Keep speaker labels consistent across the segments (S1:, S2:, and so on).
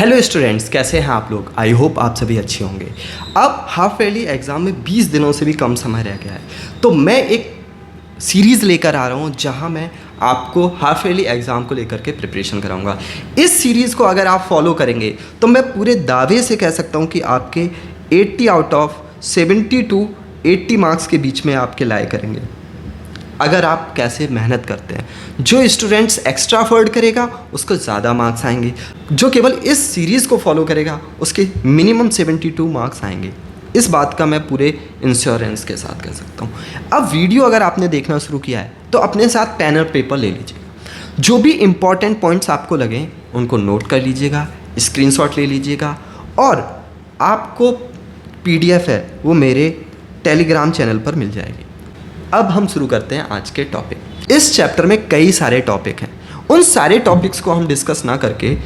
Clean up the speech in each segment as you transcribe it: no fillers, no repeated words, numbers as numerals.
S1: Hello students, कैसे हैं आप लोग। आई होप आप सभी अच्छे होंगे। अब हाफ ईयरली एग्ज़ाम में 20 दिनों से भी कम समय रह गया है, तो मैं एक सीरीज़ लेकर आ रहा हूं जहां मैं आपको हाफ ईयरली एग्ज़ाम को लेकर के प्रिपरेशन कराऊंगा। इस सीरीज़ को अगर आप फॉलो करेंगे तो मैं पूरे दावे से कह सकता हूं कि आपके 80 आउट ऑफ 70 टू 80 मार्क्स के बीच में आपके लाए करेंगे, अगर आप कैसे मेहनत करते हैं। जो स्टूडेंट्स एक्स्ट्रा एफर्ट करेगा उसको ज़्यादा मार्क्स आएंगे, जो केवल इस सीरीज़ को फॉलो करेगा उसके मिनिमम 72 मार्क्स आएंगे। इस बात का मैं पूरे इंश्योरेंस के साथ कह सकता हूँ। अब वीडियो अगर आपने देखना शुरू किया है तो अपने साथ पेन और पेपर ले लीजिएगा। जो भी इम्पॉर्टेंट पॉइंट्स आपको लगें उनको नोट कर लीजिएगा, स्क्रीनशॉट ले लीजिएगा, और आपको PDF है वो मेरे टेलीग्राम चैनल पर मिल जाएगी। अब हम शुरू करते हैं आज के टॉपिक। इस चैप्टर में कई सारे टॉपिक हैं, उन सारे टॉपिक्स को हम डिस्कस ना करके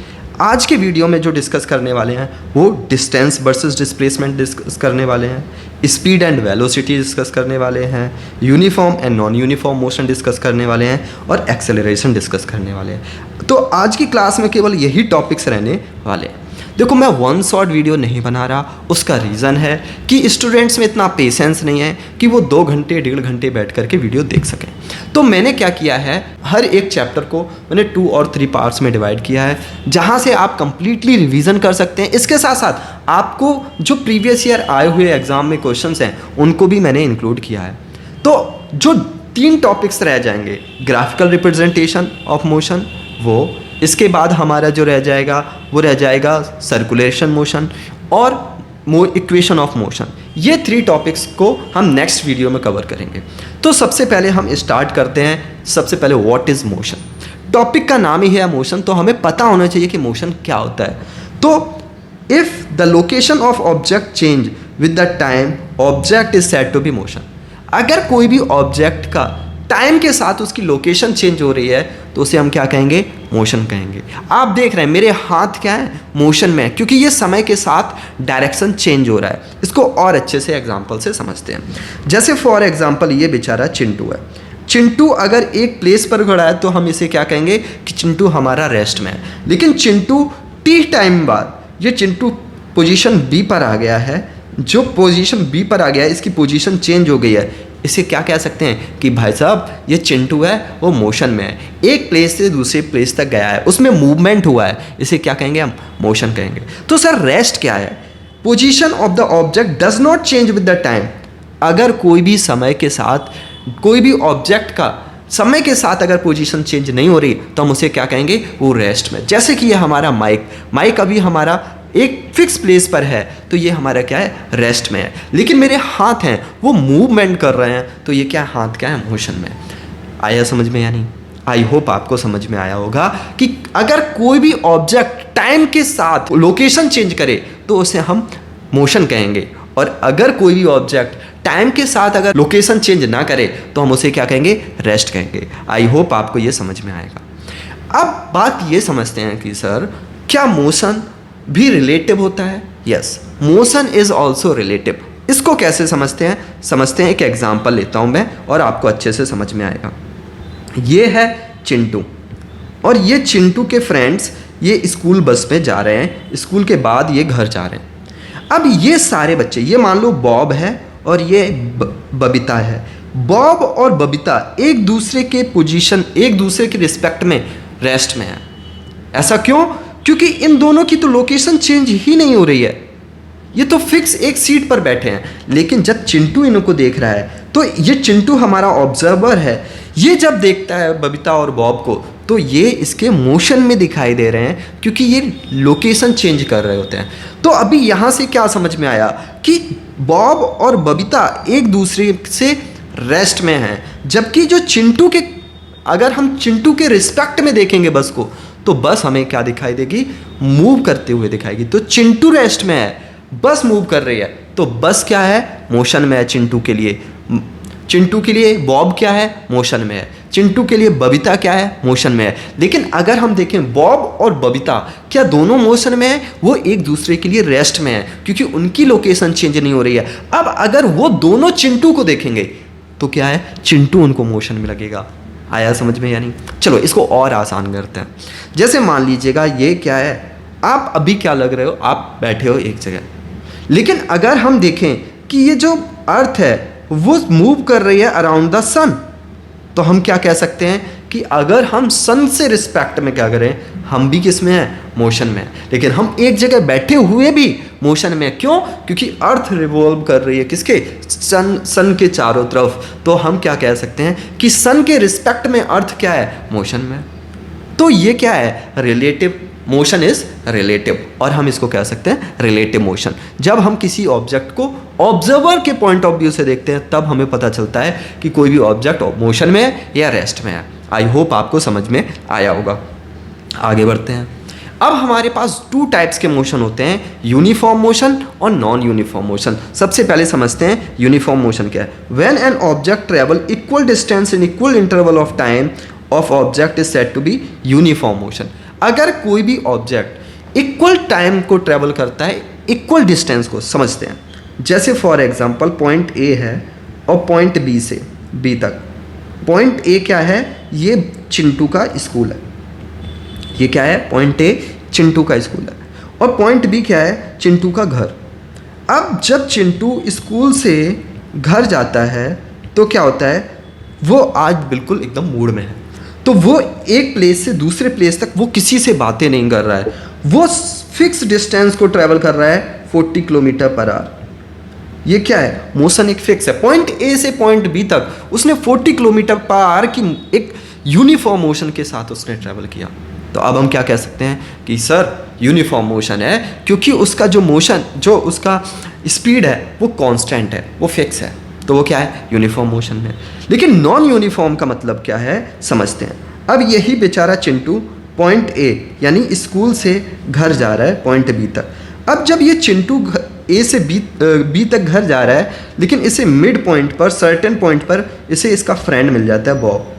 S1: आज के वीडियो में जो डिस्कस करने वाले हैं वो डिस्टेंस वर्सेस डिस्प्लेसमेंट डिस्कस करने वाले हैं, स्पीड एंड वेलोसिटी डिस्कस करने वाले हैं, uniform and non uniform motion discuss करने वाले हैं, और एक्सेलरेशन डिस्कस करने वाले हैं। तो आज की क्लास में केवल यही टॉपिक्स रहने वाले हैं। देखो, मैं वन शॉट वीडियो नहीं बना रहा, उसका रीज़न है कि स्टूडेंट्स में इतना पेशेंस नहीं है कि वो 2 घंटे 1.5 घंटे बैठ करके वीडियो देख सकें। तो मैंने क्या किया है, हर एक चैप्टर को मैंने 2 और 3 पार्ट्स में डिवाइड किया है, जहाँ से आप कंप्लीटली रिवीजन कर सकते हैं। इसके साथ साथ आपको जो प्रीवियस ईयर आए हुए एग्जाम में क्वेश्चंस हैं उनको भी मैंने इंक्लूड किया है। तो जो 3 टॉपिक्स रह जाएंगे, ग्राफिकल रिप्रेजेंटेशन ऑफ मोशन, वो इसके बाद हमारा जो रह जाएगा वो रह जाएगा सर्कुलेशन मोशन और इक्वेशन ऑफ मोशन। ये 3 टॉपिक्स को हम नेक्स्ट वीडियो में कवर करेंगे। तो सबसे पहले हम स्टार्ट करते हैं। सबसे पहले व्हाट इज़ मोशन। टॉपिक का नाम ही है मोशन, तो हमें पता होना चाहिए कि मोशन क्या होता है। तो if the location of object change with the time, object is said to be motion. अगर कोई भी ऑब्जेक्ट का टाइम के साथ उसकी लोकेशन चेंज हो रही है तो उसे हम क्या कहेंगे, मोशन कहेंगे। आप देख रहे हैं मेरे हाथ क्या है, मोशन में है, क्योंकि ये समय के साथ डायरेक्शन चेंज हो रहा है। इसको और अच्छे से एग्जांपल से समझते हैं। जैसे फॉर एग्जांपल ये बेचारा चिंटू है। चिंटू अगर एक प्लेस पर खड़ा है तो हम इसे क्या कहेंगे कि चिंटू हमारा रेस्ट में है। लेकिन चिंटू टी टाइम बाद ये चिंटू पोजीशन B पर आ गया है। जो पोजीशन B पर आ गया है, इसकी पोजीशन चेंज हो गई है। इसे क्या कह सकते हैं कि भाई साहब ये चिंटू है वो मोशन में है, एक प्लेस से दूसरे प्लेस तक गया है, उसमें मूवमेंट हुआ है। इसे क्या कहेंगे, हम मोशन कहेंगे। तो सर रेस्ट क्या है? Position of the object does not change with the time. अगर कोई भी समय के साथ, कोई भी ऑब्जेक्ट का समय के साथ अगर पोजीशन चेंज नहीं हो रही तो हम उसे क्या कहेंगे, वो रेस्ट में। जैसे कि ये हमारा माइक अभी हमारा एक फिक्स प्लेस पर है तो ये हमारा क्या है, रेस्ट में है। लेकिन मेरे हाथ हैं वो मूवमेंट कर रहे हैं तो ये क्या, हाथ क्या है, मोशन में। आया समझ में या नहीं? आई होप आपको समझ में आया होगा कि अगर कोई भी ऑब्जेक्ट टाइम के साथ लोकेशन चेंज करे तो उसे हम मोशन कहेंगे, और अगर कोई भी ऑब्जेक्ट टाइम के साथ अगर लोकेशन चेंज ना करे तो हम उसे क्या कहेंगे, रेस्ट कहेंगे। आई होप आपको ये समझ में आएगा। अब बात ये समझते हैं कि सर क्या मोशन भी रिलेटिव होता है? Yes, motion is also relative. इसको कैसे समझते हैं एक एग्जाम्पल लेता हूं मैं और आपको अच्छे से समझ में आएगा। ये है चिंटू, और ये चिंटू के फ्रेंड्स ये स्कूल बस में जा रहे हैं, स्कूल के बाद ये घर जा रहे हैं। अब ये सारे बच्चे, ये मान लो बॉब है और ये बबीता है। बॉब और बबीता एक दूसरे के पोजीशन, एक दूसरे के रिस्पेक्ट में रेस्ट में है। ऐसा क्यों? क्योंकि इन दोनों की तो लोकेशन चेंज ही नहीं हो रही है, ये तो फिक्स एक सीट पर बैठे हैं। लेकिन जब चिंटू इनको देख रहा है तो ये चिंटू हमारा ऑब्जर्वर है, ये जब देखता है बबीता और बॉब को तो ये इसके मोशन में दिखाई दे रहे हैं, क्योंकि ये लोकेशन चेंज कर रहे होते हैं। तो अभी यहाँ से क्या समझ में आया कि बॉब और बबीता एक दूसरे से रेस्ट में हैं, जबकि जो चिंटू के, अगर हम चिंटू के रिस्पेक्ट में देखेंगे बस को, तो बस हमें क्या दिखाई देगी, मूव करते हुए दिखाएगी। तो चिंटू रेस्ट में है, बस मूव कर रही है, तो बस क्या है, मोशन में है। चिंटू के लिए बॉब क्या है, मोशन में है। चिंटू के लिए बबीता क्या है, मोशन में है। लेकिन अगर हम देखें बॉब और बबीता क्या दोनों मोशन में है, वो एक दूसरे के लिए रेस्ट में है, क्योंकि उनकी लोकेशन चेंज नहीं हो रही है। अब अगर वो दोनों चिंटू को देखेंगे तो क्या है, चिंटू उनको मोशन में लगेगा। आया समझ में या नहीं? चलो इसको और आसान करते हैं। जैसे मान लीजिएगा ये क्या है, आप अभी क्या लग रहे हो, आप बैठे हो एक जगह, लेकिन अगर हम देखें कि ये जो अर्थ है वो मूव कर रही है अराउंड द सन, तो हम क्या कह सकते हैं कि अगर हम सन से रिस्पेक्ट में क्या करें, हम भी किस में हैं, मोशन में हैं। लेकिन हम एक जगह बैठे हुए भी मोशन में हैं। क्यों? क्योंकि अर्थ रिवॉल्व कर रही है किसके, सन के चारों तरफ। तो हम क्या कह सकते हैं कि सन के रिस्पेक्ट में अर्थ क्या है, मोशन में। तो ये क्या है, रिलेटिव मोशन इज रिलेटिव, और हम इसको कह सकते हैं रिलेटिव मोशन। जब हम किसी ऑब्जेक्ट को ऑब्जर्वर के पॉइंट ऑफ व्यू से देखते हैं तब हमें पता चलता है कि कोई भी ऑब्जेक्ट मोशन में है या रेस्ट में है। आई होप आपको समझ में आया होगा। आगे बढ़ते हैं। अब हमारे पास 2 टाइप्स के मोशन होते हैं, यूनिफॉर्म मोशन और नॉन यूनिफॉर्म मोशन। सबसे पहले समझते हैं यूनिफॉर्म मोशन क्या है। When an object travel equal distance in equal interval of time of object is said to be uniform motion. अगर कोई भी ऑब्जेक्ट इक्वल टाइम को ट्रेवल करता है, इक्वल डिस्टेंस को समझते हैं। जैसे फॉर एग्जांपल पॉइंट ए है और पॉइंट बी से बी तक। पॉइंट ए क्या है, ये चिंटू का स्कूल है। ये क्या है, पॉइंट ए चिंटू का स्कूल है, और पॉइंट बी क्या है, चिंटू का घर। अब जब चिंटू स्कूल से घर जाता है तो क्या होता है, वो आज बिल्कुल एकदम मूड में है, तो वो एक प्लेस से दूसरे प्लेस तक वो किसी से बातें नहीं कर रहा है, वो फिक्स डिस्टेंस को ट्रैवल कर रहा है 40 किलोमीटर पर आवर। ये क्या है, मोशन एक फिक्स है। पॉइंट ए से पॉइंट बी तक उसने 40 किलोमीटर पर आवर की एक यूनिफॉर्म मोशन के साथ उसने ट्रैवल किया। तो अब हम क्या कह सकते हैं कि सर यूनिफॉर्म मोशन है, क्योंकि उसका जो मोशन, जो उसका स्पीड है वो कांस्टेंट है, वो फिक्स है, तो वो क्या है, यूनिफॉर्म मोशन में। लेकिन नॉन यूनिफॉर्म का मतलब क्या है समझते हैं। अब यही बेचारा चिंटू पॉइंट ए यानी स्कूल से घर जा रहा है पॉइंट बी तक। अब जब ये चिंटू ए से बी तक घर जा रहा है, लेकिन इसे मिड पॉइंट पर, सर्टेन पॉइंट पर इसे इसका फ्रेंड मिल जाता है बॉब।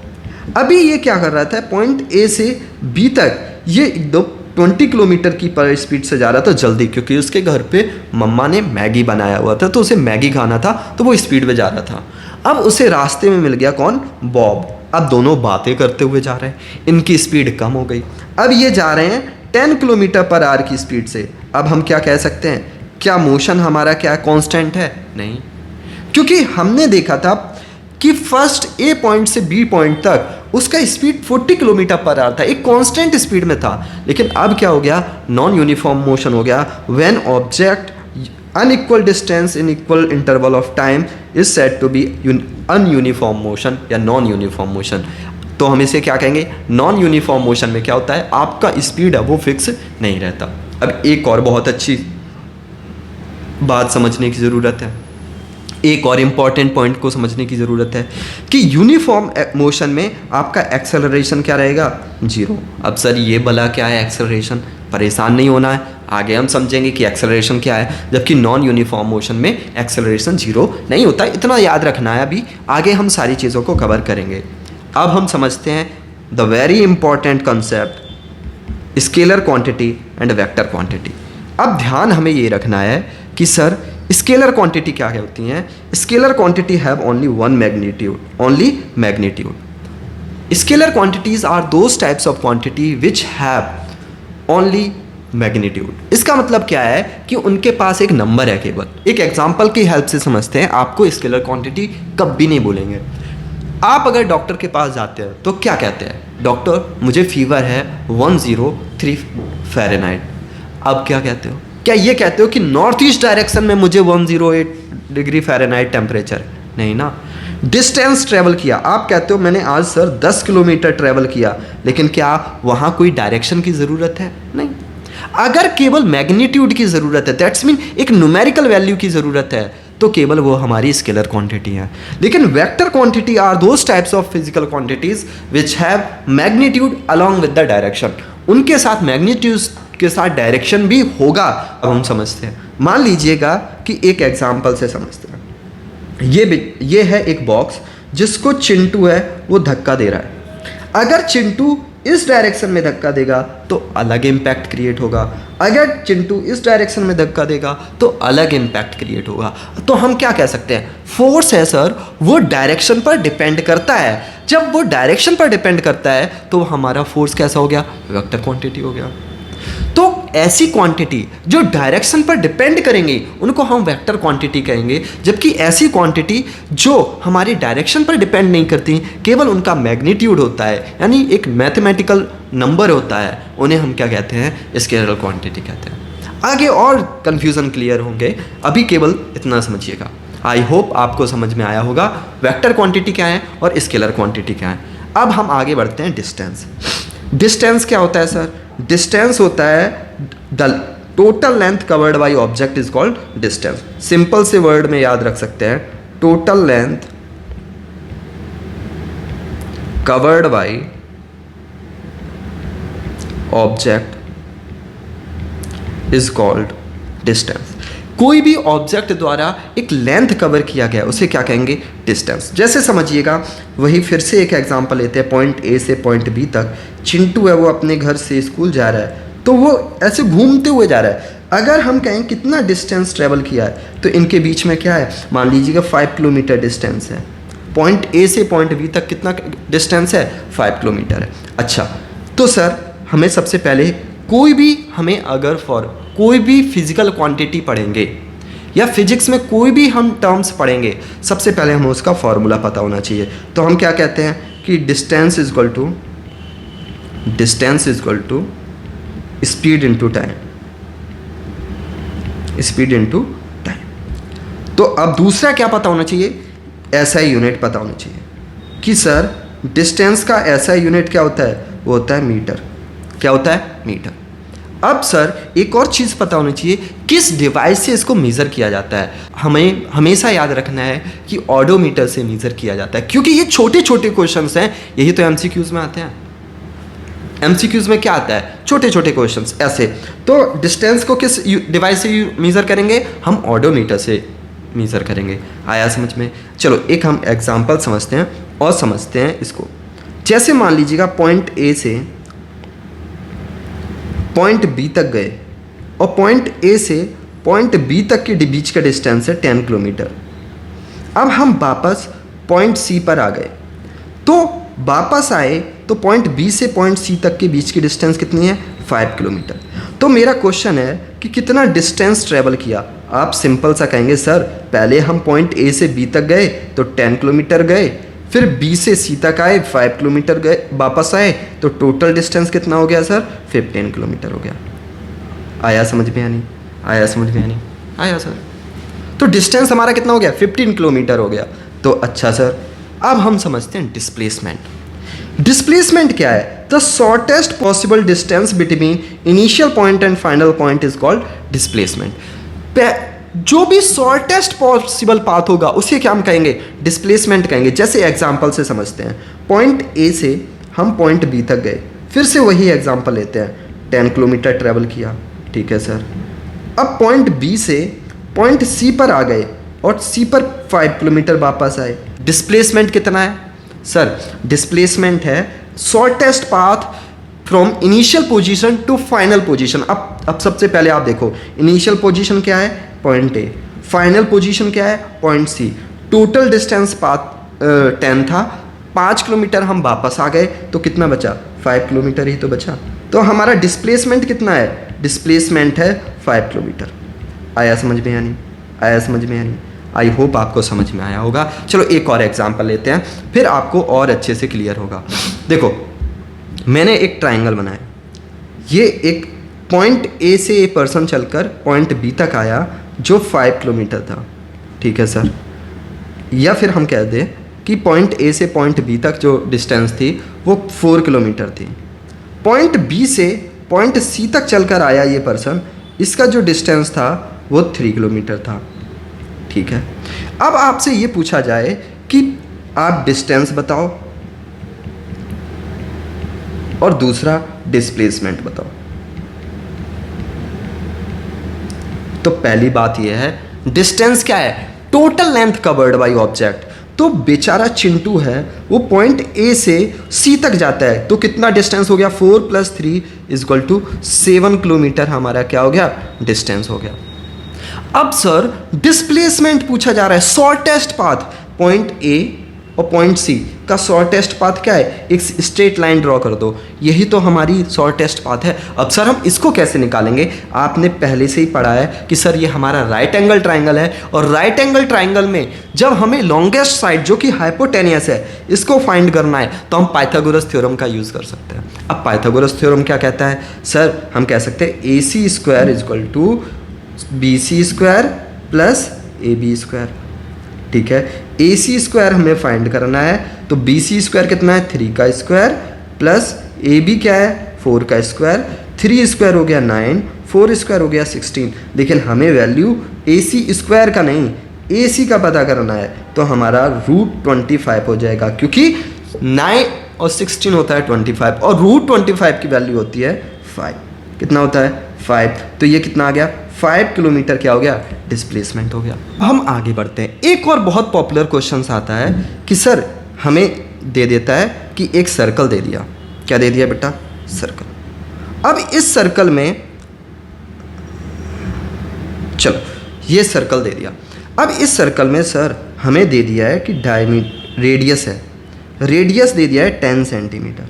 S1: अभी ये क्या कर रहा था, पॉइंट ए से बी तक ये एकदम 20 किलोमीटर की पर स्पीड से जा रहा था जल्दी, क्योंकि उसके घर पे मम्मा ने मैगी बनाया हुआ था, तो उसे मैगी खाना था, तो वो स्पीड में जा रहा था। अब उसे रास्ते में मिल गया कौन, बॉब। अब दोनों बातें करते हुए जा रहे हैं, इनकी स्पीड कम हो गई। अब ये जा रहे हैं 10 किलोमीटर पर आवर की स्पीड से। अब हम क्या कह सकते हैं, क्या मोशन हमारा क्या कांस्टेंट है, नहीं, क्योंकि हमने देखा था कि फर्स्ट ए पॉइंट से बी पॉइंट तक उसका स्पीड 40 किलोमीटर पर आवर था, एक कांस्टेंट स्पीड में था। लेकिन अब क्या हो गया, नॉन यूनिफॉर्म मोशन हो गया। When object unequal distance in equal interval of time is said to be ununiform motion या नॉन यूनिफॉर्म मोशन। तो हम इसे क्या कहेंगे, नॉन यूनिफॉर्म मोशन में क्या होता है, आपका स्पीड है वो फिक्स नहीं रहता। अब एक और बहुत अच्छी बात समझने की ज़रूरत है, एक और इम्पॉर्टेंट पॉइंट को समझने की ज़रूरत है कि यूनिफॉर्म मोशन में आपका एक्सेलरेशन क्या रहेगा, 0। अब सर ये भला क्या है एक्सेलरेशन, परेशान नहीं होना है, आगे हम समझेंगे कि एक्सेलरेशन क्या है। जबकि नॉन यूनिफॉर्म मोशन में एक्सेलरेशन 0 नहीं होता, इतना याद रखना है। अभी आगे हम सारी चीज़ों को कवर करेंगे। अब हम समझते हैं the very important concept scalar quantity and vector quantity. अब ध्यान हमें ये रखना है कि सर स्केलर क्वांटिटी क्या होती हैं। Scalar quantity have only one magnitude, only magnitude. Scalar quantities are those types of quantity which have only magnitude. इसका मतलब क्या है कि उनके पास एक नंबर है केवल। एक एग्जांपल की हेल्प से समझते हैं, आपको स्केलर क्वांटिटी कभी नहीं बोलेंगे। आप अगर डॉक्टर के पास जाते हैं तो क्या कहते हैं, डॉक्टर मुझे फीवर है 103 फ़ारेनहाइट। अब क्या कहते हो, क्या ये कहते हो कि नॉर्थ ईस्ट डायरेक्शन में मुझे 108 डिग्री फ़ारेनहाइट टेम्परेचर, नहीं ना। डिस्टेंस ट्रेवल किया, आप कहते हो मैंने आज सर 10 किलोमीटर ट्रेवल किया, लेकिन क्या वहाँ कोई डायरेक्शन की ज़रूरत है, नहीं। अगर केवल मैग्नीट्यूड की ज़रूरत है, दैट्स मीन एक न्यूमेरिकल वैल्यू की ज़रूरत है, तो केवल वो हमारी स्केलर क्वांटिटी है। लेकिन vector quantity are those types of physical quantities which have magnitude along with the direction. उनके साथ मैग्नीट्यूड के साथ डायरेक्शन भी होगा। अब हम समझते हैं, मान लीजिएगा कि एक एग्जाम्पल से समझते हैं। ये है एक बॉक्स जिसको चिंटू है वो धक्का दे रहा है। अगर चिंटू इस डायरेक्शन में धक्का देगा तो अलग इम्पैक्ट क्रिएट होगा, अगर चिंटू इस डायरेक्शन में धक्का देगा तो अलग इम्पैक्ट क्रिएट होगा। तो हम क्या कह सकते हैं, फोर्स है सर वो डायरेक्शन पर डिपेंड करता है। जब वो डायरेक्शन पर डिपेंड करता है तो हमारा फोर्स कैसा हो गया, वेक्टर क्वांटिटी हो गया। तो ऐसी क्वांटिटी जो डायरेक्शन पर डिपेंड करेंगी उनको हम वेक्टर क्वांटिटी कहेंगे, जबकि ऐसी क्वांटिटी जो हमारी डायरेक्शन पर डिपेंड नहीं करती, केवल उनका मैग्नीट्यूड होता है, यानी एक मैथमेटिकल नंबर होता है, उन्हें हम क्या कहते हैं, स्केलर क्वांटिटी कहते हैं। आगे और कन्फ्यूज़न क्लियर होंगे, अभी केवल इतना समझिएगा। आई होप आपको समझ में आया होगा वेक्टर क्वांटिटी क्या है और स्केलर क्वांटिटी क्या है। अब हम आगे बढ़ते हैं डिस्टेंस। डिस्टेंस क्या होता है सर? डिस्टेंस होता है the total length covered by object is called distance. Simple से वर्ड में याद रख सकते हैं, total length covered by object is called distance. कोई भी ऑब्जेक्ट द्वारा एक लेंथ कवर किया गया उसे क्या कहेंगे? डिस्टेंस। जैसे समझिएगा, वही फिर से एक एग्जांपल लेते हैं। पॉइंट ए से पॉइंट बी तक चिंटू है, वो अपने घर से स्कूल जा रहा है, तो वो ऐसे घूमते हुए जा रहा है। अगर हम कहें कितना डिस्टेंस ट्रेवल किया है, तो इनके बीच में क्या है, मान लीजिएगा 5 किलोमीटर डिस्टेंस है। पॉइंट ए से पॉइंट बी तक कितना डिस्टेंस है? 5 किलोमीटर है। अच्छा, तो सर हमें सबसे पहले कोई भी फिजिकल क्वांटिटी पढ़ेंगे या फिजिक्स में कोई भी हम टर्म्स पढ़ेंगे, सबसे पहले हमें उसका फॉर्मूला पता होना चाहिए। तो हम क्या कहते हैं कि distance is equal to speed into time, speed into time. तो अब दूसरा क्या पता होना चाहिए? एसआई यूनिट पता होना चाहिए कि सर डिस्टेंस का एसआई यूनिट क्या होता है? वो होता है मीटर। क्या होता है? मीटर। अब सर एक और चीज़ पता होनी चाहिए, किस डिवाइस से इसको मेज़र किया जाता है। हमें हमेशा याद रखना है कि ऑडोमीटर से मेज़र किया जाता है, क्योंकि ये छोटे छोटे क्वेश्चंस हैं। यही तो एमसीक्यूज़ में आते हैं। एमसीक्यूज़ में क्या आता है? छोटे छोटे क्वेश्चंस ऐसे। तो डिस्टेंस को किस डिवाइस से मेज़र करेंगे? हम ऑडोमीटर से मेज़र करेंगे। आया समझ में? चलो एक हम एग्जाम्पल समझते हैं और समझते हैं इसको। जैसे मान लीजिएगा पॉइंट ए से पॉइंट बी तक गए और पॉइंट ए से पॉइंट बी तक के बीच का डिस्टेंस है 10 किलोमीटर। अब हम वापस पॉइंट सी पर आ गए, तो वापस आए तो पॉइंट बी से पॉइंट सी तक के बीच की डिस्टेंस कितनी है? 5 किलोमीटर। तो मेरा क्वेश्चन है कि कितना डिस्टेंस ट्रेवल किया। आप सिंपल सा कहेंगे, सर पहले हम पॉइंट ए से बी तक गए तो 10 किलोमीटर गए, फिर बी से सी तक आए 5 किलोमीटर गए, वापस आए तो टोटल डिस्टेंस कितना हो गया सर? 15 किलोमीटर हो गया। आया समझ में या नहीं? आया समझ में या नहीं? आया सर। तो डिस्टेंस हमारा कितना हो गया? 15 किलोमीटर हो गया। तो अच्छा सर, अब हम समझते हैं डिस्प्लेसमेंट। डिस्प्लेसमेंट क्या है? The shortest possible distance between initial point and final point is called displacement. जो भी शॉर्टेस्ट पॉसिबल पाथ होगा उसे क्या हम कहेंगे? डिस्प्लेसमेंट कहेंगे। जैसे एग्जांपल से समझते हैं, पॉइंट ए से हम पॉइंट बी तक गए, फिर से वही एग्जांपल लेते हैं, 10 किलोमीटर ट्रेवल किया, ठीक है सर। अब पॉइंट बी से पॉइंट सी पर आ गए और सी पर 5 किलोमीटर वापस आए। डिस्प्लेसमेंट कितना है सर? डिस्प्लेसमेंट है shortest path from initial position to final position. अब सबसे पहले आप देखो, इनिशियल पोजीशन क्या है? Point A. फाइनल पोजीशन क्या है? Point C. Total distance path 10 था, 5 किलोमीटर हम वापस आ गए तो कितना बचा? 5 किलोमीटर ही तो बचा। तो हमारा डिस्प्लेसमेंट कितना है? डिस्प्लेसमेंट है 5 किलोमीटर। आया समझ में या नहीं? आया समझ में या नहीं? आई होप आपको समझ में आया होगा। चलो एक और एग्जांपल लेते हैं, फिर आपको और अच्छे से क्लियर होगा। देखो, मैंने एक ट्राइंगल बनाया, ये एक पॉइंट ए से ए पर्सन चलकर पॉइंट बी तक आया जो 5 किलोमीटर था, ठीक है सर। या फिर हम कह दें कि पॉइंट ए से पॉइंट बी तक जो डिस्टेंस थी वो 4 किलोमीटर थी। पॉइंट बी से पॉइंट सी तक चलकर आया ये पर्सन, इसका जो डिस्टेंस था वो 3 किलोमीटर था, ठीक है। अब आपसे ये पूछा जाए कि आप डिस्टेंस बताओ और दूसरा डिस्प्लेसमेंट बताओ। तो पहली बात यह है, डिस्टेंस क्या है? Total length covered by object. तो बेचारा चिंटू है, वो पॉइंट ए से सी तक जाता है, तो कितना डिस्टेंस हो गया? 4 + 3 = 7 किलोमीटर हमारा क्या हो गया? डिस्टेंस हो गया। अब सर डिस्प्लेसमेंट पूछा जा रहा है, शॉर्टेस्ट पाथ पॉइंट ए और पॉइंट सी का शॉर्टेस्ट पाथ क्या है, एक स्ट्रेट लाइन ड्रॉ कर दो, यही तो हमारी शॉर्टेस्ट पाथ है। अब सर हम इसको कैसे निकालेंगे, आपने पहले से ही पढ़ा है कि सर ये हमारा राइट एंगल ट्राइंगल है, और राइट एंगल ट्राइंगल में जब हमें लॉन्गेस्ट साइड जो कि हाइपोटेनियस है इसको फाइंड करना है तो हम पाइथागोरस थ्योरम का यूज़ कर सकते हैं। अब पाइथागोरस थ्योरम क्या कहता है सर, हम कह सकते हैं A C square equal to B C square plus A B square. ठीक है, ए सी स्क्वायर हमें फाइंड करना है, तो बी सी स्क्वायर कितना है 3 का स्क्वायर प्लस ए बी क्या है 4 का स्क्वायर, 3 स्क्वायर हो गया 9, 4 स्क्वायर हो गया 16। लेकिन हमें वैल्यू ए सी स्क्वायर का नहीं ए सी का पता करना है, तो हमारा √25 हो जाएगा, क्योंकि 9 और 16 होता है 25 और √25 की वैल्यू होती है 5। कितना होता है 5, तो ये कितना आ गया 5 किलोमीटर क्या हो गया, डिस्प्लेसमेंट हो गया। हम आगे बढ़ते हैं। एक और बहुत पॉपुलर क्वेश्चन आता है कि सर हमें दे देता है कि एक सर्कल दे दिया, क्या दे दिया बेटा, सर्कल। अब इस सर्कल में चलो ये सर्कल दे दिया, अब इस सर्कल में सर हमें दे दिया है कि रेडियस है, रेडियस दे दिया है 10 सेंटीमीटर।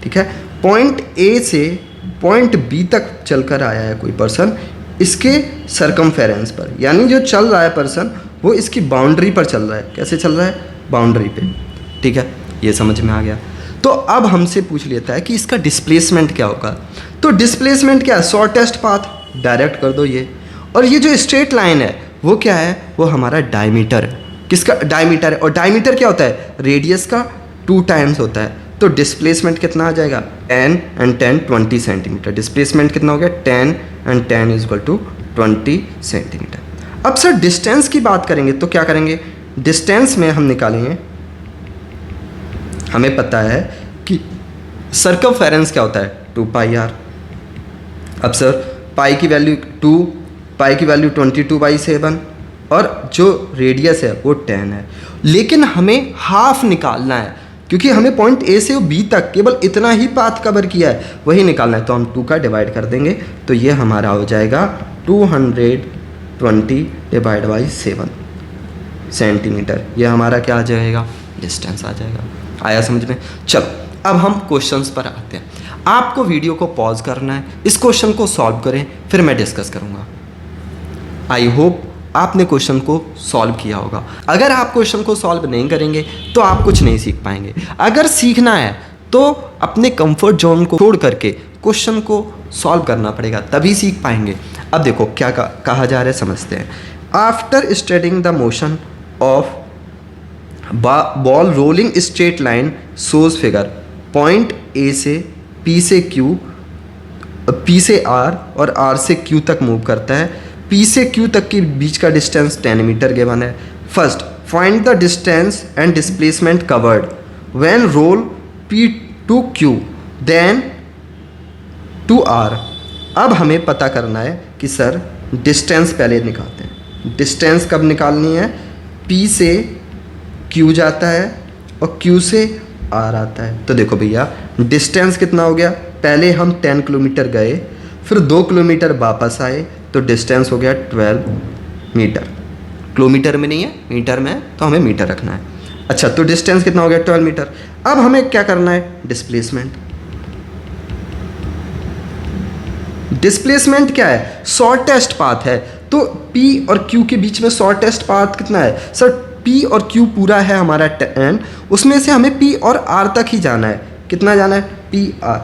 S1: ठीक है, पॉइंट ए से पॉइंट बी तक चलकर आया है कोई पर्सन, इसके सरकमफेरेंस पर, यानी जो चल रहा है पर्सन वो इसकी बाउंड्री पर चल रहा है। कैसे चल रहा है, बाउंड्री पे। ठीक है, ये समझ में आ गया। तो अब हमसे पूछ लेता है कि इसका डिस्प्लेसमेंट क्या होगा, तो डिस्प्लेसमेंट क्या है, शॉर्टेस्ट पाथ, डायरेक्ट कर दो ये, और ये जो स्ट्रेट लाइन है वो क्या है, वो हमारा डायमीटर है। किसका, डायमीटर है, और डायमीटर क्या होता है, रेडियस का 2 टाइम्स होता है। तो डिस्प्लेसमेंट कितना आ जाएगा 10 and 10 20 सेंटीमीटर। डिस्प्लेसमेंट कितना हो गया 10 and 10 इक्वल टू 20 सेंटीमीटर। अब सर डिस्टेंस की बात करेंगे तो क्या करेंगे, डिस्टेंस में हम निकालेंगे, हमें पता है कि सर्कमफेरेंस क्या होता है 2πr। अब सर पाई की वैल्यू 2, पाई की वैल्यू 22/7 और जो रेडियस है वो 10 है, लेकिन हमें हाफ निकालना है क्योंकि हमें पॉइंट ए से बी तक केवल इतना ही पाथ कवर किया है, वही निकालना है। तो हम 2 का डिवाइड कर देंगे, तो ये हमारा हो जाएगा 220/7 सेंटीमीटर। ये हमारा क्या आ जाएगा, डिस्टेंस आ जाएगा। आया समझ में। चलो अब हम क्वेश्चंस पर आते हैं। आपको वीडियो को पॉज करना है, इस क्वेश्चन को सॉल्व करें, फिर मैं डिस्कस करूँगा। आई होप आपने क्वेश्चन को सॉल्व किया होगा। अगर आप क्वेश्चन को सॉल्व नहीं करेंगे तो आप कुछ नहीं सीख पाएंगे। अगर सीखना है तो अपने कंफर्ट जोन को छोड़ करके क्वेश्चन को सॉल्व करना पड़ेगा, तभी सीख पाएंगे। अब देखो क्या कहा जा रहा है, समझते हैं। After studying the motion of ball rolling straight line shows figure, point A से पी से क्यू, पी से आर और आर से क्यू तक मूव करता है। पी से क्यू तक के बीच का डिस्टेंस 10 मीटर गिवन है। First find the distance and displacement covered when roll P to Q then to R. अब हमें पता करना है कि सर डिस्टेंस पहले निकालते हैं। डिस्टेंस कब निकालनी है, पी से क्यू जाता है और क्यू से आर आता है। तो देखो भैया डिस्टेंस कितना हो गया, पहले हम 10 किलोमीटर गए, फिर 2 किलोमीटर वापस आए, तो डिस्टेंस हो गया 12 मीटर। किलोमीटर में नहीं है, मीटर में है, तो हमें मीटर रखना है। अच्छा, तो डिस्टेंस कितना हो गया 12 मीटर। अब हमें क्या करना है, डिस्प्लेसमेंट। डिस्प्लेसमेंट क्या है, शॉर्टेस्ट पाथ है, तो P और Q के बीच में शॉर्टेस्ट पाथ कितना है सर, P और Q पूरा है हमारा 10, उसमें से हमें P और R तक ही जाना है। कितना जाना है, PR।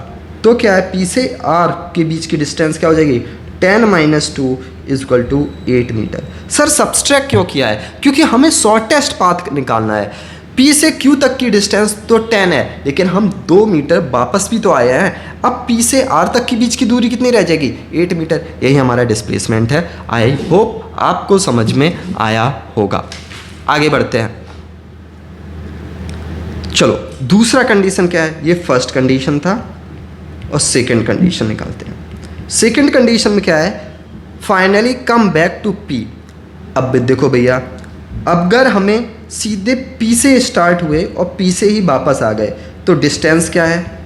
S1: तो क्या है, P से R के बीच की डिस्टेंस क्या हो जाएगी, 10 - 2 = 8 मीटर। सर सब्सट्रैक्ट क्यों किया है, क्योंकि हमें शॉर्टेस्ट पाथ निकालना है। P से Q तक की डिस्टेंस तो 10 है, लेकिन हम 2 मीटर वापस भी तो आए हैं। अब P से R तक के बीच की दूरी कितनी रह जाएगी, 8 मीटर। यही हमारा डिस्प्लेसमेंट है। आई होप आपको समझ में आया होगा। आगे बढ़ते हैं। चलो दूसरा कंडीशन क्या है, ये फर्स्ट कंडीशन था और सेकंड कंडीशन निकालते हैं। सेकंड कंडीशन में क्या है, finally come back to P। अब देखो भैया, अगर हमें सीधे P से स्टार्ट हुए और P से ही वापस आ गए तो डिस्टेंस क्या है,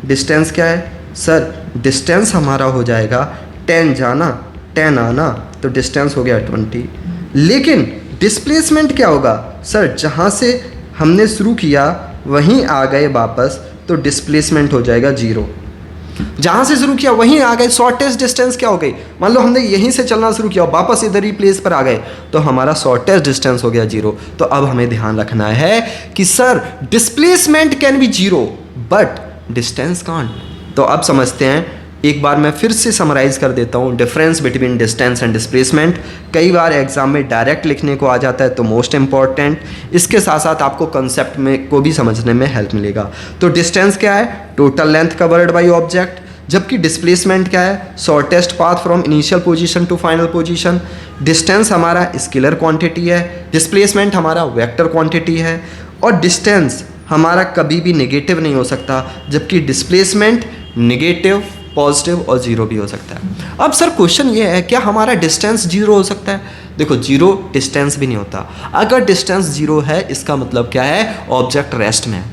S1: डिस्टेंस क्या है सर, डिस्टेंस हमारा हो जाएगा 10 जाना 10 आना, तो डिस्टेंस हो गया 20। लेकिन डिस्प्लेसमेंट क्या होगा सर, जहाँ से हमने शुरू किया वहीं आ गए वापस, तो डिस्प्लेसमेंट हो जाएगा 0। जहाँ से शुरू किया वहीं आ गए, शॉर्टेस्ट डिस्टेंस क्या हो गई, मान लो हमने यहीं से चलना शुरू किया वापस इधर ही प्लेस पर आ गए, तो हमारा शॉर्टेस्ट डिस्टेंस हो गया 0। तो अब हमें ध्यान रखना है कि sir displacement can be 0 but distance can't. तो अब समझते हैं, एक बार मैं फिर से समराइज कर देता हूँ difference between distance and displacement. कई बार एग्जाम में डायरेक्ट लिखने को आ जाता है, तो मोस्ट इंपॉर्टेंट, इसके साथ साथ आपको कंसेप्ट में को भी समझने में हेल्प मिलेगा। तो डिस्टेंस क्या है, total length covered by object, जबकि डिस्प्लेसमेंट क्या है, shortest path from initial position to final position. Distance हमारा स्केलर क्वांटिटी है, डिस्प्लेसमेंट हमारा वेक्टर क्वांटिटी है, और डिस्टेंस हमारा कभी भी नेगेटिव नहीं हो सकता, जबकि डिस्प्लेसमेंट नेगेटिव, पॉजिटिव और 0 भी हो सकता है। अब सर क्वेश्चन ये है, क्या हमारा डिस्टेंस 0 हो सकता है? देखो 0 डिस्टेंस भी नहीं होता। अगर डिस्टेंस 0 है इसका मतलब क्या है, ऑब्जेक्ट रेस्ट में है।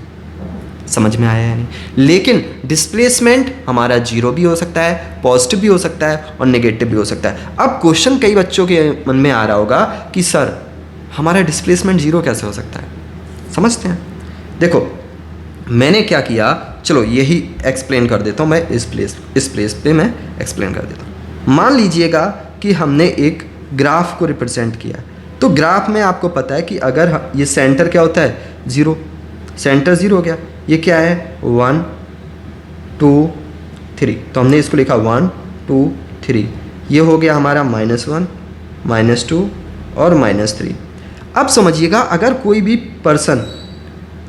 S1: समझ में आया है नहीं? लेकिन डिस्प्लेसमेंट हमारा 0 भी हो सकता है, पॉजिटिव भी हो सकता है और नेगेटिव भी हो सकता है। अब क्वेश्चन कई बच्चों के मन में आ रहा होगा कि सर हमारा डिस्प्लेसमेंट 0 कैसे हो सकता है? समझते हैं। देखो मैंने क्या किया, चलो यही एक्सप्लेन कर देता हूँ मैं, इस प्लेस पे मैं एक्सप्लेन कर देता हूँ। मान लीजिएगा कि हमने एक ग्राफ को रिप्रेजेंट किया, तो ग्राफ में आपको पता है कि अगर ये सेंटर क्या होता है, 0, सेंटर 0 हो गया। ये क्या है, 1 2 3, तो हमने इसको लिखा 1 2 3। ये हो गया हमारा -1 -2 और -3। अब समझिएगा, अगर कोई भी पर्सन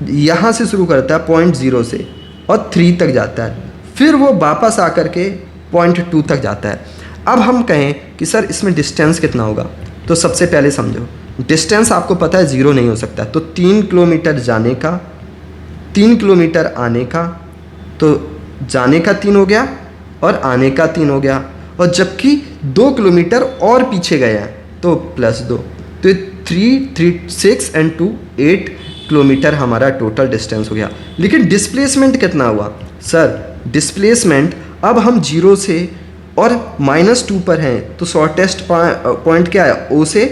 S1: यहाँ से शुरू करता है पॉइंट 0 से और 3 तक जाता है, फिर वो वापस आकर के पॉइंट 2 तक जाता है। अब हम कहें कि सर इसमें डिस्टेंस कितना होगा, तो सबसे पहले समझो डिस्टेंस आपको पता है 0 नहीं हो सकता। तो 3 किलोमीटर जाने का, 3 किलोमीटर आने का, तो जाने का 3 हो गया और आने का 3 हो गया, और जबकि 2 किलोमीटर और पीछे गए हैं तो +2, तो 3 6 एंड 2 8 किलोमीटर हमारा टोटल डिस्टेंस हो गया। लेकिन डिस्प्लेसमेंट कितना हुआ, सर डिस्प्लेसमेंट अब हम 0 से और -2 पर हैं, तो शॉर्टेस्ट पॉइंट क्या है, O से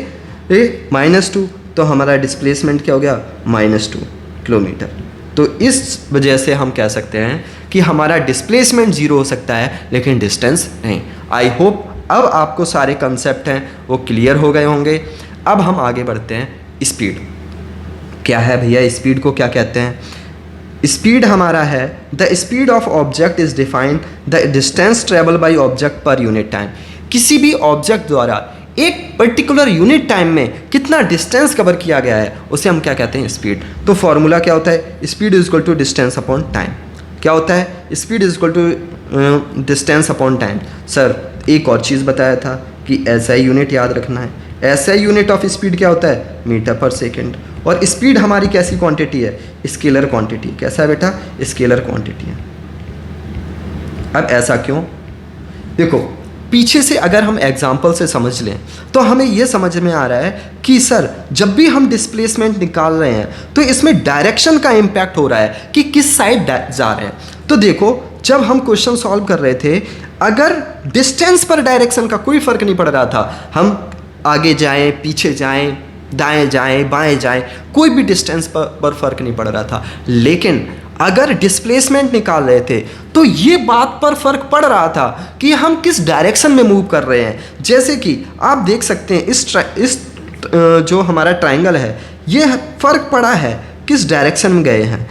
S1: -2, तो हमारा डिस्प्लेसमेंट क्या हो गया, -2 किलोमीटर। तो इस वजह से हम कह सकते हैं कि हमारा डिस्प्लेसमेंट 0 हो सकता है लेकिन डिस्टेंस नहीं। आई होप अब आपको सारे कंसेप्ट हैं वो क्लियर हो गए होंगे। अब हम आगे बढ़ते हैं, स्पीड क्या है भैया, स्पीड को क्या कहते हैं? स्पीड हमारा है the speed of object is defined the distance travel by object per unit time. किसी भी ऑब्जेक्ट द्वारा एक पर्टिकुलर यूनिट टाइम में कितना डिस्टेंस कवर किया गया है उसे हम क्या कहते हैं, स्पीड। तो फॉर्मूला क्या होता है, speed is equal to distance upon time. क्या होता है, speed is equal to distance upon time. Sir एक और चीज़ बताया था कि ऐसा यूनिट याद रखना है, ऐसा यूनिट ऑफ स्पीड क्या होता है, मीटर पर सेकेंड। और स्पीड हमारी कैसी क्वांटिटी है, स्केलर क्वांटिटी। कैसा है बेटा, स्केलर क्वांटिटी है। अब ऐसा क्यों, देखो पीछे से अगर हम एग्जाम्पल से समझ लें तो हमें यह समझ में आ रहा है कि सर जब भी हम डिस्प्लेसमेंट निकाल रहे हैं तो इसमें डायरेक्शन का इम्पैक्ट हो रहा है कि किस साइड जा रहे हैं। तो देखो जब हम क्वेश्चन सॉल्व कर रहे थे, अगर डिस्टेंस पर डायरेक्शन का कोई फर्क नहीं पड़ रहा था, हम आगे जाएं पीछे जाएं दाएं जाएं बाएं जाएं, कोई भी डिस्टेंस पर फर्क नहीं पड़ रहा था। लेकिन अगर डिस्प्लेसमेंट निकाल रहे थे तो ये बात पर फर्क पड़ रहा था कि हम किस डायरेक्शन में मूव कर रहे हैं। जैसे कि आप देख सकते हैं इस जो हमारा ट्राइंगल है ये फर्क पड़ा है किस डायरेक्शन में गए हैं,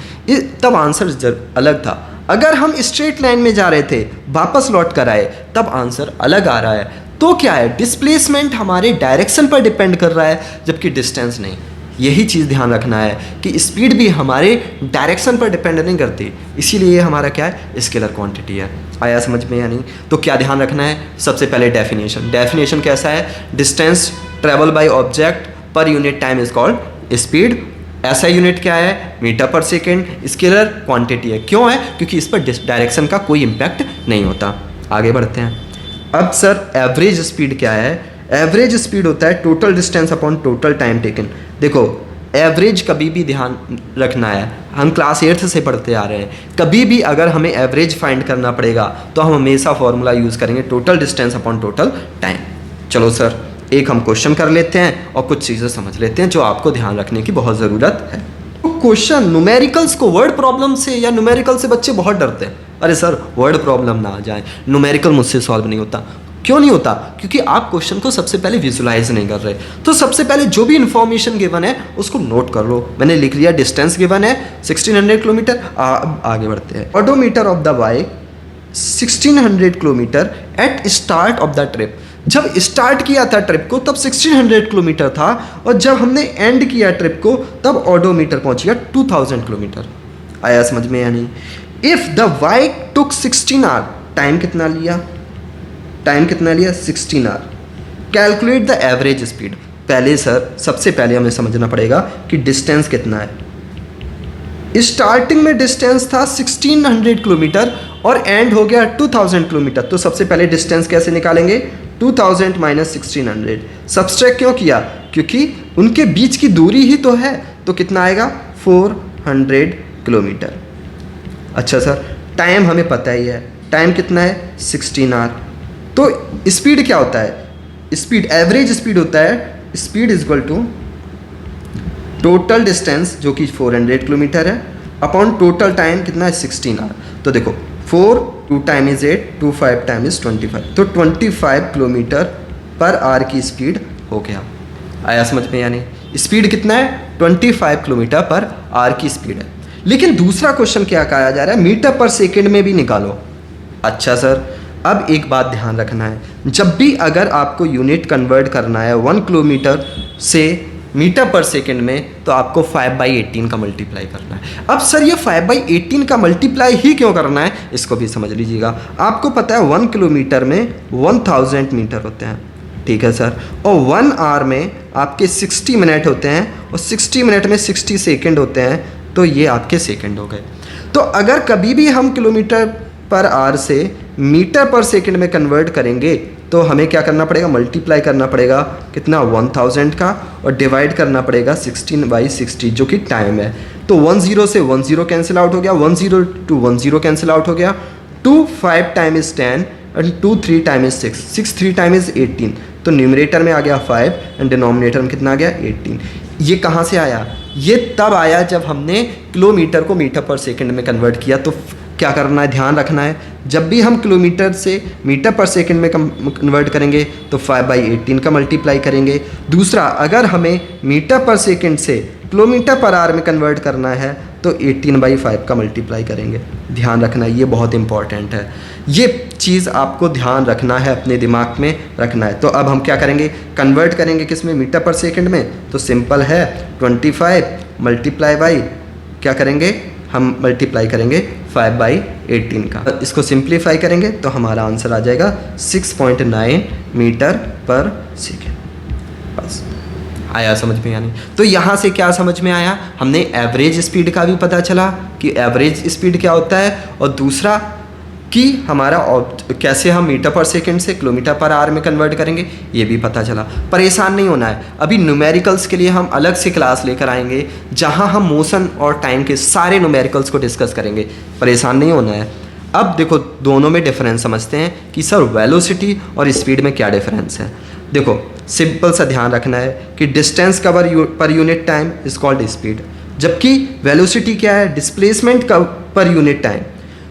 S1: तब आंसर अलग था। अगर हम स्ट्रेट लाइन में जा रहे थे वापस लौट कर आए तब आंसर अलग आ रहा है। तो क्या है, डिस्प्लेसमेंट हमारे डायरेक्शन पर डिपेंड कर रहा है जबकि डिस्टेंस नहीं। यही चीज़ ध्यान रखना है कि स्पीड भी हमारे डायरेक्शन पर डिपेंड नहीं करती, इसीलिए हमारा क्या है, स्केलर क्वांटिटी है। आया समझ में या नहीं? तो क्या ध्यान रखना है, सबसे पहले डेफिनेशन कैसा है, distance travel by object per unit time is called speed. ऐसा यूनिट क्या है, metre per second. Scalar quantity है, क्यों है, क्योंकि इस पर डायरेक्शन का कोई इम्पैक्ट नहीं होता। आगे बढ़ते हैं। अब सर एवरेज स्पीड क्या है, एवरेज स्पीड होता है total distance upon total time taken. देखो एवरेज कभी भी ध्यान रखना है, हम क्लास 8th से पढ़ते आ रहे हैं, कभी भी अगर हमें एवरेज फाइंड करना पड़ेगा तो हम हमेशा फॉर्मूला यूज़ करेंगे total distance upon total time. चलो सर एक हम क्वेश्चन कर लेते हैं और कुछ चीज़ें समझ लेते हैं जो आपको ध्यान रखने की बहुत ज़रूरत है। तो क्वेश्चन न्यूमेरिकल्स को वर्ड प्रॉब्लम से या न्यूमेरिकल से बच्चे बहुत डरते हैं, अरे सर वर्ड प्रॉब्लम ना आ जाए, न्यूमेरिकल मुझसे सॉल्व नहीं होता। क्यों नहीं होता? क्योंकि आप क्वेश्चन को सबसे पहले विजुलाइज नहीं कर रहे। तो सबसे पहले जो भी इंफॉर्मेशन गिवन है उसको नोट कर लो। मैंने लिख लिया डिस्टेंस गिवन है 1600 किलोमीटर। अब आगे बढ़ते हैं। Odometer of the bike 1600 kilometre at start of the trip. जब स्टार्ट किया था ट्रिप को तब 1600 किलोमीटर था, और जब हमने एंड किया ट्रिप को तब ओडोमीटर पहुंच गया 2000 किलोमीटर। आया समझ में या नहीं? If the bike took 16 hour, time कितना लिया? टाइम कितना लिया? 16 hour. Calculate the average speed. पहले सर सबसे पहले हमें समझना पड़ेगा कि डिस्टेंस कितना है। स्टार्टिंग में डिस्टेंस था 1600 किलोमीटर और एंड हो गया 2000 किलोमीटर। तो सबसे पहले डिस्टेंस कैसे निकालेंगे? 2000 माइनस 1600। सब्सट्रैक्ट क्यों किया? क्योंकि उनके बीच की दूरी ही तो है। तो कितना आएगा? 400 किलोमीटर। अच्छा सर, टाइम हमें पता ही है, टाइम कितना है? 16 आवर। तो स्पीड क्या होता है? स्पीड, एवरेज स्पीड होता है speed is equal to total distance जो कि 400 किलोमीटर है अपॉन टोटल टाइम कितना है? 16 आवर। तो देखो 4 2 टाइम इज 8, 2 5 टाइम इज 25। तो 25 किलोमीटर पर आवर की स्पीड हो गया। आया समझ में? यानी स्पीड कितना है? 25 किलोमीटर पर आवर की स्पीड है। लेकिन दूसरा क्वेश्चन क्या कहा जा रहा है? मीटर पर सेकेंड में भी निकालो। अच्छा सर, अब एक बात ध्यान रखना है, जब भी अगर आपको यूनिट कन्वर्ट करना है 1 किलोमीटर से मीटर पर सेकेंड में, तो आपको 5/18 का मल्टीप्लाई करना है। अब सर ये 5/18 का मल्टीप्लाई ही क्यों करना है, इसको भी समझ लीजिएगा। आपको पता है 1 किलोमीटर में 1000 मीटर होते हैं, ठीक है सर, और 1 आवर में आपके 60 मिनट होते हैं, और 60 मिनट में 60 सेकेंड होते हैं, तो ये आपके सेकेंड हो गए। तो अगर कभी भी हम किलोमीटर पर आवर से मीटर पर सेकंड में कन्वर्ट करेंगे तो हमें क्या करना पड़ेगा? मल्टीप्लाई करना पड़ेगा कितना? 1000 का, और डिवाइड करना पड़ेगा 16/60 जो कि टाइम है। तो 10 से 10 कैंसिल आउट हो गया, 10 to 10 कैंसिल आउट हो गया, 2 5 time is 10 and 2 3 time is 6, 6 3 time is 18। तो न्यूमरेटर में आ गया 5 एंड डिनोमिनेटर में कितना आ गया? 18। ये कहाँ से आया? ये तब आया जब हमने किलोमीटर को मीटर पर सेकंड में कन्वर्ट किया। तो क्या करना है? ध्यान रखना है, जब भी हम किलोमीटर से मीटर पर सेकंड में कन्वर्ट करेंगे तो 5/18 का मल्टीप्लाई करेंगे। दूसरा, अगर हमें मीटर पर सेकंड से किलोमीटर पर आवर में कन्वर्ट करना है तो 18/5 का मल्टीप्लाई करेंगे। ध्यान रखना है, ये बहुत इंपॉर्टेंट है। ये चीज़ आपको ध्यान रखना है, अपने दिमाग में रखना है। तो अब हम क्या करेंगे? कन्वर्ट करेंगे किस में? मीटर पर सेकंड में। तो सिंपल है, 25 मल्टीप्लाई बाई क्या करेंगे? हम मल्टीप्लाई करेंगे 5/18 का। इसको सिंप्लीफाई करेंगे तो हमारा आंसर आ जाएगा 6.9 मीटर पर सेकेंड। बस आया समझ में? यानी तो यहाँ से क्या समझ में आया? हमने एवरेज स्पीड का भी पता चला कि एवरेज स्पीड क्या होता है, और दूसरा कि हमारा कैसे हम मीटर पर सेकंड से किलोमीटर पर आवर में कन्वर्ट करेंगे, ये भी पता चला। परेशान नहीं होना है, अभी न्यूमेरिकल्स के लिए हम अलग से क्लास लेकर आएंगे जहां हम मोशन और टाइम के सारे न्यूमेरिकल्स को डिस्कस करेंगे। परेशान नहीं होना है। अब देखो दोनों में डिफरेंस समझते हैं कि सर वेलोसिटी और स्पीड में क्या डिफरेंस है। देखो सिंपल सा ध्यान रखना है कि distance cover per unit time is called speed, जबकि वेलोसिटी क्या है? Displacement per unit time.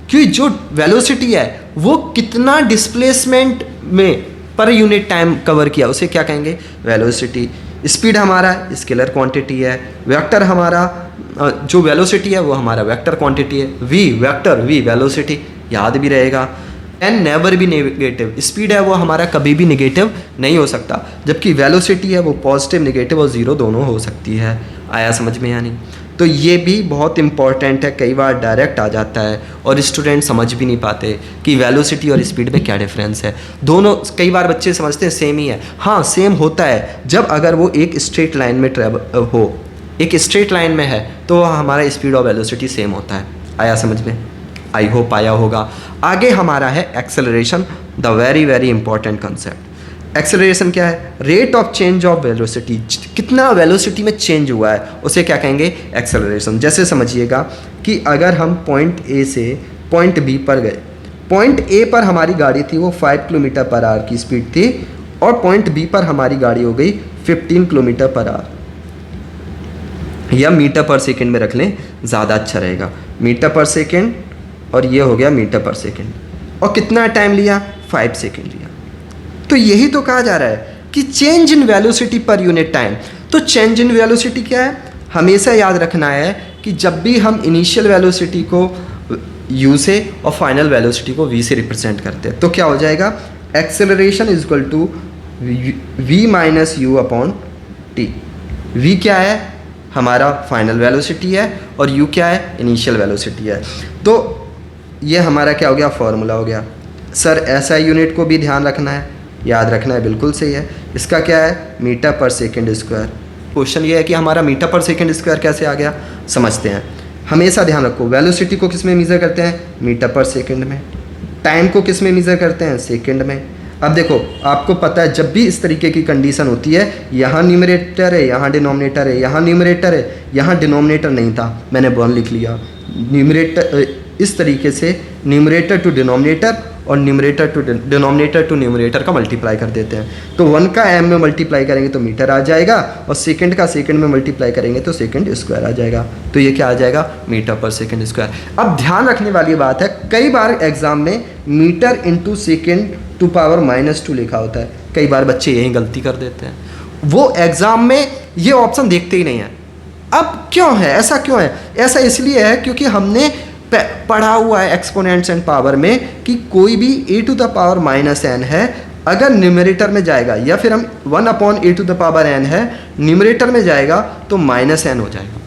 S1: क्योंकि जो वेलोसिटी है वो कितना डिस्प्लेसमेंट में पर यूनिट टाइम कवर किया उसे क्या कहेंगे? वेलोसिटी। स्पीड हमारा स्केलर क्वांटिटी है, वेक्टर हमारा जो वेलोसिटी है वो हमारा वेक्टर क्वांटिटी है। वी वेक्टर, वी वेलोसिटी, याद भी रहेगा। एंड नेवर भी नेगेटिव, स्पीड है वो हमारा कभी भी नेगेटिव नहीं हो सकता, जबकि वेलोसिटी है वो पॉजिटिव, नेगेटिव और ज़ीरो दोनों हो सकती है। आया समझ में? यानी तो ये भी बहुत इंपॉर्टेंट है, कई बार डायरेक्ट आ जाता है और स्टूडेंट समझ भी नहीं पाते कि वेलोसिटी और स्पीड में क्या डिफरेंस है। दोनों कई बार बच्चे समझते हैं सेम ही है। हाँ सेम होता है जब अगर वो एक स्ट्रेट लाइन में ट्रेवल हो, एक स्ट्रेट लाइन में है तो हमारा स्पीड और वेलोसिटी सेम होता है। आया समझ में? आई होप आया होगा। आगे हमारा है acceleration, the very very important concept. Acceleration क्या है? Rate of change of velocity, कितना वेलोसिटी में चेंज हुआ है उसे क्या कहेंगे? एक्सेलरेशन। जैसे समझिएगा कि अगर हम पॉइंट ए से पॉइंट बी पर गए, पॉइंट ए पर हमारी गाड़ी थी वो 5 किलोमीटर पर आवर की स्पीड थी, और पॉइंट बी पर हमारी गाड़ी हो गई 15 किलोमीटर पर आवर। या मीटर पर सेकेंड में रख लें, ज़्यादा अच्छा रहेगा। मीटर पर सेकेंड और ये हो गया मीटर पर सेकेंड। और कितना टाइम लिया? 5 सेकेंड लिया। तो यही तो कहा जा रहा है कि change in velocity per unit time. तो चेंज इन वेलोसिटी क्या है? हमेशा याद रखना है कि जब भी हम इनिशियल वेलोसिटी को u से और फाइनल वेलोसिटी को v से रिप्रेजेंट करते हैं तो क्या हो जाएगा? Acceleration is equal to v minus u upon t. v क्या है? हमारा फाइनल वेलोसिटी है और u क्या है? इनिशियल वेलोसिटी है। तो ये हमारा क्या हो गया? फॉर्मूला हो गया। सर ऐसा यूनिट को भी ध्यान रखना है, याद रखना है, बिल्कुल सही है। इसका क्या है? Metre per second square. Question ये है कि हमारा मीटर पर सेकेंड स्क्वायर कैसे आ गया, समझते हैं। हमेशा ध्यान रखो, वेलोसिटी को किस में मेज़र करते हैं? मीटर पर सेकेंड में। टाइम को किस में मेज़र करते हैं? सेकेंड में। अब देखो, आपको पता है जब भी इस तरीके की कंडीशन होती है, यहाँ न्यूमरेटर है, यहाँ डिनोमिनेटर है, यहाँ न्यूमरेटर है, यहाँ डिनोमिनेटर नहीं था, मैंने 1 लिख लिया। न्यूमरेटर इस तरीके से न्यूमरेटर टू डिनोमिनेटर और numerator to denominator to numerator का मल्टीप्लाई कर देते हैं। तो 1 का m में मल्टीप्लाई करेंगे तो मीटर आ जाएगा और सेकंड का सेकंड में मल्टीप्लाई करेंगे तो सेकंड स्क्वायर आ जाएगा। तो ये क्या आ जाएगा? मीटर पर सेकंड स्क्वायर। अब ध्यान रखने वाली बात है, कई बार एग्जाम में metre into second to power -2 लिखा होता है। कई बार बच्चे यही गलती कर देते हैं, वो एग्जाम में ये ऑप्शन देखते ही नहीं है। अब क्यों है ऐसा? क्यों है ऐसा? इसलिए है क्योंकि हमने पढ़ा हुआ है एक्सपोनेंट्स एंड पावर में कि कोई भी a to the power -n है, अगर न्यूमरेटर में जाएगा, या फिर हम 1 upon a to the power n है, न्यूमरेटर में जाएगा तो -n हो जाएगा।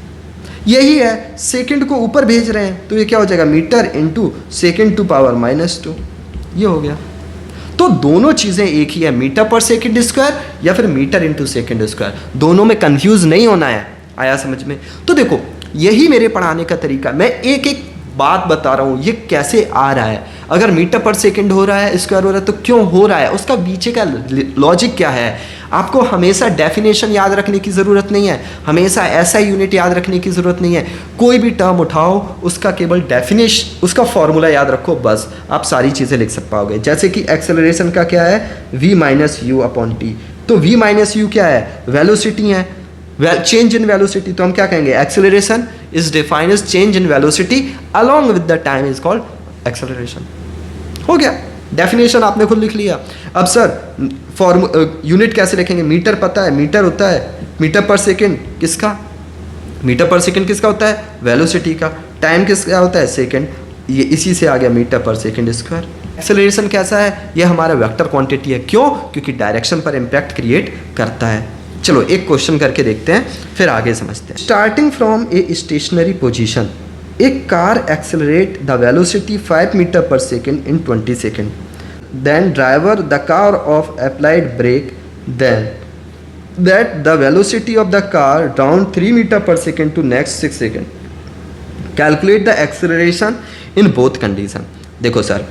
S1: यही है, सेकंड को ऊपर भेज रहे हैं तो ये क्या हो जाएगा? Metre into second to power -2, ये हो गया। तो दोनों चीज़ें एक ही है, मीटर पर सेकेंड स्क्वायर या फिर मीटर इंटू सेकेंड स्क्वायर, दोनों में कंफ्यूज नहीं होना है। आया समझ में? तो देखो, यही मेरे पढ़ाने का तरीका। मैं एक एक बात बता रहा हूँ, ये कैसे आ रहा है। अगर मीटर पर सेकंड हो रहा है, स्क्वायर हो रहा है, तो क्यों हो रहा है, उसका पीछे का लॉजिक क्या है। आपको हमेशा डेफिनेशन याद रखने की ज़रूरत नहीं है, हमेशा ऐसा यूनिट याद रखने की ज़रूरत नहीं है। कोई भी टर्म उठाओ, उसका केवल डेफिनेशन, उसका फॉर्मूला याद रखो, बस आप सारी चीज़ें लिख सक पाओगे। जैसे कि एक्सेलरेशन का क्या है? v minus u upon t. तो v माइनस यू क्या है? वेलोसिटी है, चेंज इन वेलोसिटी। तो हम क्या कहेंगे? Acceleration is defined as change in velocity along with the time is called acceleration. हो गया, डेफिनेशन आपने खुद लिख लिया। अब सर यूनिट कैसे लिखेंगे? मीटर पता है, मीटर होता है मीटर पर सेकेंड। किसका? मीटर पर सेकेंड किसका होता है? वेलोसिटी का। टाइम किसका होता है? सेकेंड। ये इसी से आ गया metre per second square. Acceleration कैसा है? ये हमारा वेक्टर क्वांटिटी है। क्यों? क्योंकि डायरेक्शन पर इम्पैक्ट क्रिएट करता है। चलो एक क्वेश्चन करके देखते हैं, फिर आगे समझते हैं। Starting from a stationary position, a car accelerate the velocity 5 metre per second in 20 second. Then driver the car off applied brake, then that the velocity of the car down 3 metre per second to next 6 second. Calculate the acceleration in both condition. देखो sir,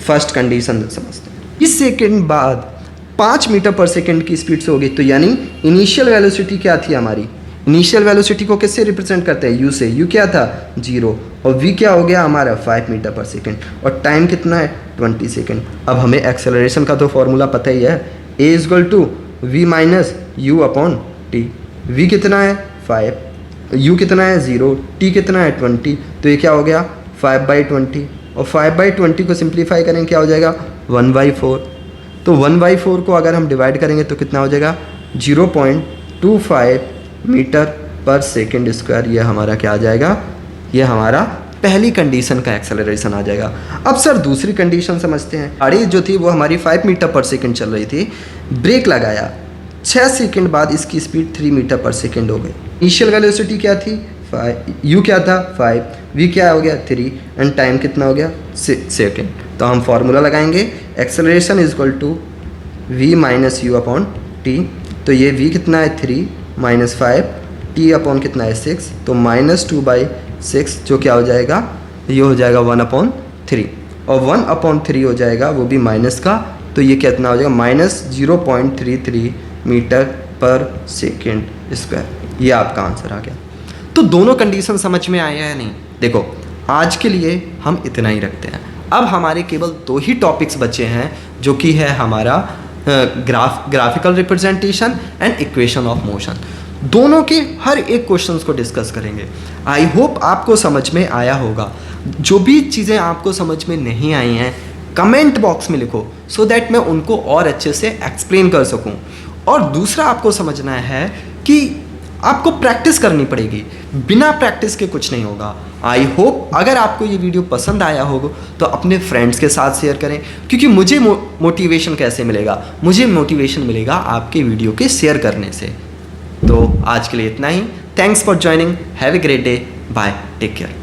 S1: first condition समझते हैं। इस second बाद 5 metre per second की speed से होगी, तो यानी इनिशियल वेलोसिटी क्या थी हमारी? इनिशियल वेलोसिटी को किससे रिप्रेजेंट करते हैं? u से। u क्या था? 0। और v क्या हो गया हमारा? 5 मीटर पर सेकेंड। और टाइम कितना है? 20 सेकेंड। अब हमें एक्सेलरेशन का तो फॉर्मूला पता ही है, a equal to v minus u upon t. v कितना है? 5, u कितना है? 0, t कितना है? 20। तो ये क्या हो गया? 5/20। और 5/20 को सिंप्लीफाई करेंगे क्या हो जाएगा? 1/4। तो 1/4 को अगर हम डिवाइड करेंगे तो कितना हो जाएगा? 0.25 मीटर पर सेकेंड स्क्वायर। ये हमारा क्या आ जाएगा? ये हमारा पहली कंडीशन का एक्सेलरेशन आ जाएगा। अब सर दूसरी कंडीशन समझते हैं। गाड़ी जो थी वो हमारी 5 मीटर पर सेकेंड चल रही थी, ब्रेक लगाया, 6 सेकेंड बाद इसकी स्पीड 3 मीटर पर सेकेंड हो गई। इनिशियल वेलोसिटी क्या थी? 5, u क्या था? 5, v क्या हो गया? 3, एंड टाइम कितना हो गया? 6 सेकेंड। तो हम फॉर्मूला लगाएंगे, acceleration is equal to v minus u upon t. तो ये v कितना है? 3 माइनस 5, t अपॉन कितना है? 6। तो -2/6 जो क्या हो जाएगा? ये हो जाएगा 1/3, और 1/3 हो जाएगा वो भी माइनस का। तो ये कितना हो जाएगा? -0.33 मीटर पर सेकेंड स्क्वायर। ये आपका आंसर आ गया। तो दोनों कंडीशन समझ में आया है नहीं? देखो, आज के लिए हम इतना ही रखते हैं। अब हमारे केवल 2 ही टॉपिक्स बचे हैं, जो कि है हमारा graphical representation and equation of motion. दोनों के हर एक क्वेश्चंस को डिस्कस करेंगे। आई होप आपको समझ में आया होगा। जो भी चीज़ें आपको समझ में नहीं आई हैं कमेंट बॉक्स में लिखो, सो दैट मैं उनको और अच्छे से एक्सप्लेन कर सकूं। और दूसरा आपको समझना है कि आपको प्रैक्टिस करनी पड़ेगी, बिना प्रैक्टिस के कुछ नहीं होगा। आई होप अगर आपको ये वीडियो पसंद आया होगा तो अपने फ्रेंड्स के साथ शेयर करें, क्योंकि मुझे मोटिवेशन कैसे मिलेगा? मुझे मोटिवेशन मिलेगा आपके वीडियो के शेयर करने से। तो आज के लिए इतना ही। Thanks for joining, have a great day, bye, take care.